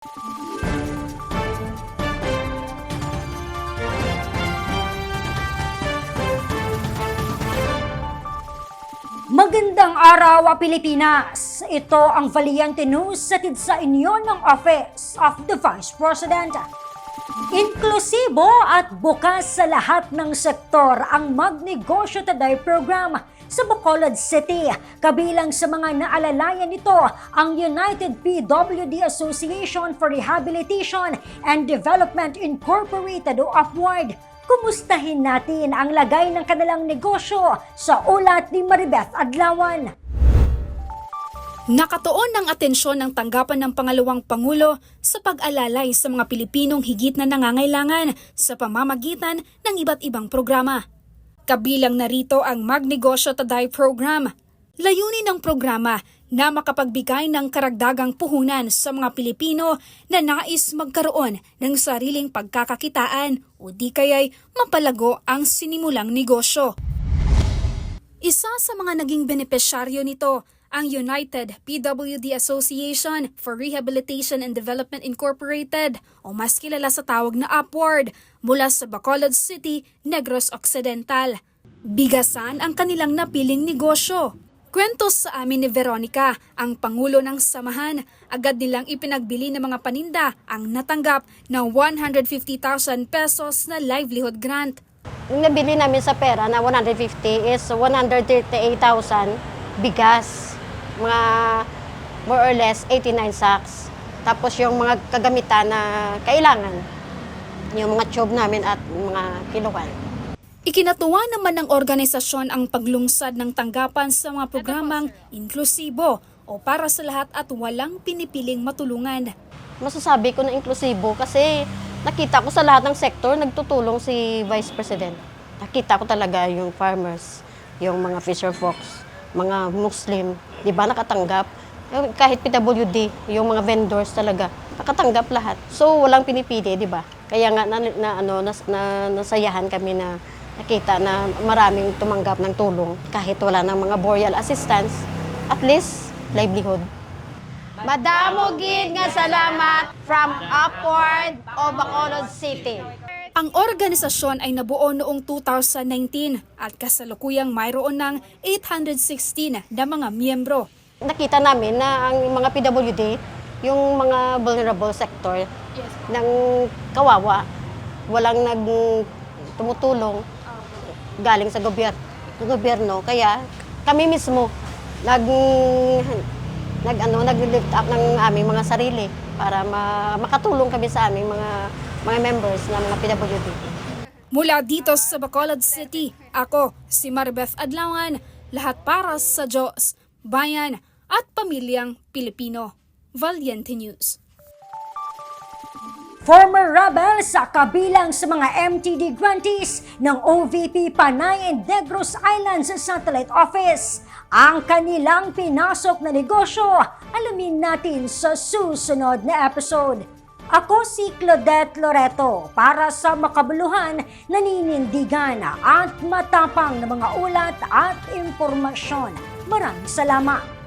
Magandang araw, Pilipinas! Ito ang Valiente News hatid sa inyo ng Office of the Vice President. Inklusibo at bukas sa lahat ng sektor ang Magnegosyo Today program sa Bacolod City. Kabilang sa mga naalalayan nito ang United PWD Association for Rehabilitation and Development Incorporated o UPWARD. Kumustahin natin ang lagay ng kanilang negosyo sa ulat ni Maribeth Adlawan. Nakatuon ng atensyon ng tanggapan ng pangalawang Pangulo sa pag-alalay sa mga Pilipinong higit na nangangailangan sa pamamagitan ng iba't ibang programa. Kabilang narito ang Magnegosyo Today program. Layunin ng programa na makapagbigay ng karagdagang puhunan sa mga Pilipino na nais magkaroon ng sariling pagkakakitaan o di kaya'y mapalago ang sinimulang negosyo. Isa sa mga naging benepisyaryo nito ang United PWD Association for Rehabilitation and Development Incorporated o mas kilala sa tawag na UPWARD mula sa Bacolod City, Negros Occidental. Bigasan ang kanilang napiling negosyo. Kwento sa amin ni Veronica, ang pangulo ng samahan, agad nilang ipinagbili ng mga paninda ang natanggap ng 150,000 pesos na livelihood grant. Yung nabili namin sa pera na 150 is 138,000 bigas, mga more or less 89 sacks. Tapos yung mga kagamitan na kailangan, yung mga tube namin at mga kiluhan. Ikinatuwa naman ng organisasyon ang paglungsad ng tanggapan sa mga programang inklusibo o para sa lahat at walang pinipiling matulungan. Masasabi ko na inklusibo kasi nakita ko sa lahat ng sektor nagtutulong si Vice President. Nakita ko talaga yung farmers, yung mga fisher folks, mga Muslim, di ba nakatanggap? Kahit PWD, yung mga vendors talaga, nakatanggap lahat. So walang pinipili, di ba? Kaya nga nasayahan kami na nakita na maraming tumanggap ng tulong kahit wala ng mga boreal assistance, at least livelihood. Madamo gid nga salamat from UPWARD o Bacolod City. Ang organisasyon ay nabuo noong 2019 at kasalukuyang mayroon ng 816 na mga miyembro. Nakita namin na ang mga PWD, yung mga vulnerable sector ng kawawa, walang tumutulong galing sa gobyerno. Kaya kami mismo nag-lift up ng aming mga sarili para makatulong kami sa aming mga members na mga PWD. Mula dito sa Bacolod City, ako si Maribeth Adlawan, lahat para sa Diyos, bayan at pamilyang Pilipino. Valiente News. Former rebel sa kabilang sa mga MTD grantees ng OVP Panay and Negros Islands Satellite Office. Ang kanilang pinasok na negosyo, alamin natin sa susunod na episode. Ako si Claudette Loreto para sa makabuluhan, naninindigan at matapang na mga ulat at impormasyon. Maraming salamat!